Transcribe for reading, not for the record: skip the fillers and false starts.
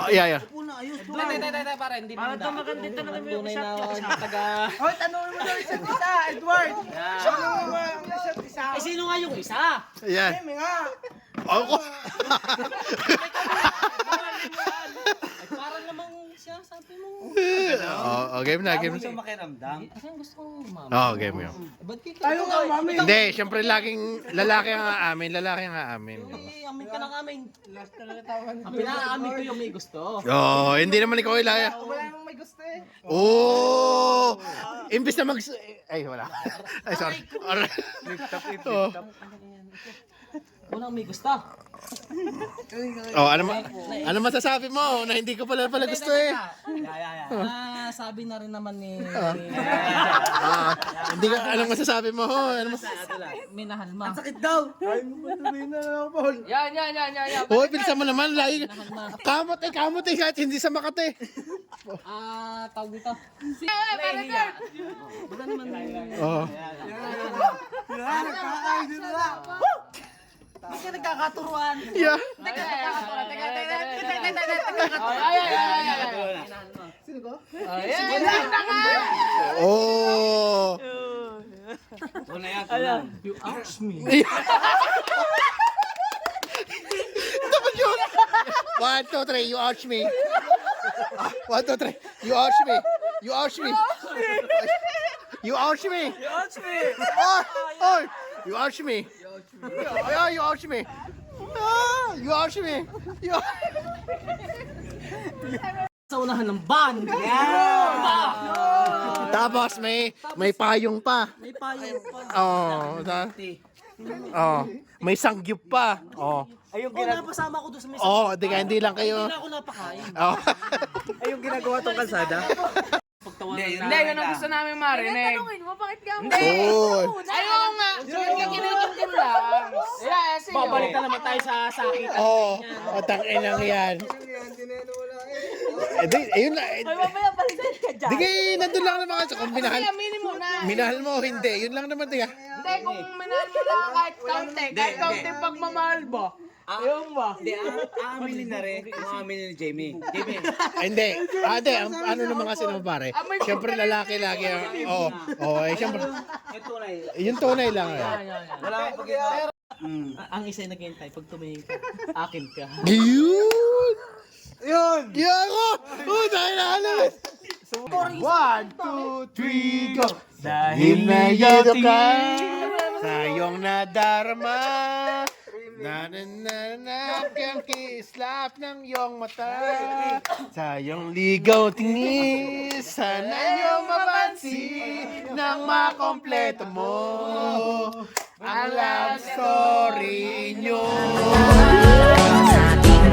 Yeah. Upo na, ayos. Tay, para hindi mo Para maganda talaga yung shot. taga... Hoy, tanongin mo daw isa't isa, Edward. Tanongin mo ang isa't isa. Ay, sino nga yung isa? Yan. Kemi nga. Ako. Ay, parang namang siya, sabi mo. Game na, game Gusto na. makiramdam. Kasi gusto kong mama. Game yun. Ba't kaya? Tayo nga, mami. Hindi, syempre laging lalaki ang aamin, lalaki ang aamin. Eh, amin ka ng amin. Last talaga tawan. Ang pinaamin ko yung may gusto. Hindi naman ikaw ilaya. Wala namang may gusto eh. Imbis na ay, wala. Ay, sorry. Alright. Oh. Walang may gusto. Ano masasabi mo na hindi ko pala gusto eh? Sabi na rin naman ni... Hindi ka, anong masasabi mo? Minahal ma. Sakit daw. Ay, mo ba sabihin na lang, Paul? Yan. Hoy, bilisan mo naman. Kamot eh, kahit hindi sa Makati. Tawag dito. Baka naman... Oo. Yan, nagkakain din nila. Hindi ka nagkakaturuan. Yeah. Teka. Sino ko? Oh. You asked me. Dapat yun. 1, 2, 3, you ouch me. 1, 2, 3, you ouch me. You ouch me. You ouch me. You asked me. Oh, you ouch me. Yeah, you ouch me. You ouch me. Sa unahan ng van. Tapos may payong pa. May payo pa. May sangyup pa. Ayun, Napasama ko doon sa may Hindi lang kayo. Hindi na ako napakain. ayun ginagawa tong kalsada. Pagtawanan Hindi, yun ang gusto namin marinig. Tanungin mo, bakit ka mo? Ayaw nga. Kinikitin lang. Yeah, sige. Babalik na naman tayo sa sakit. Tangin lang yan. Ayun na. Mamaya balikan ka dyan. Di kayo, nandun lang naman kasi kung Aminin mo na. minahal mo, hindi. Yun lang naman, tiga. Hindi, kung manalo mo lang kahit kaunti pagmamahal ba? Ayun ba? Hindi, aaminin na rin. Aaminin ni Jamie. Jamie. Hindi. Hindi. Ano naman kasi naman pare. Siyempre lalaki lagi. Siyempre. Yung tunay. Yung tunay lang. Wala akong pag-ibig. Ang isa yung naghihintay pag tumingin ka. Akin ka. Yun! Yun! Kaya ako! Dahil na alam eh! 1, 2, 3, go! Dahil nandito ka sa iyong nadarama, nananap kislap ng iyong mata, sa iyong ligaw tingin, sana iyong mapansin nang makompleto mo ang love story nyo. Sa ating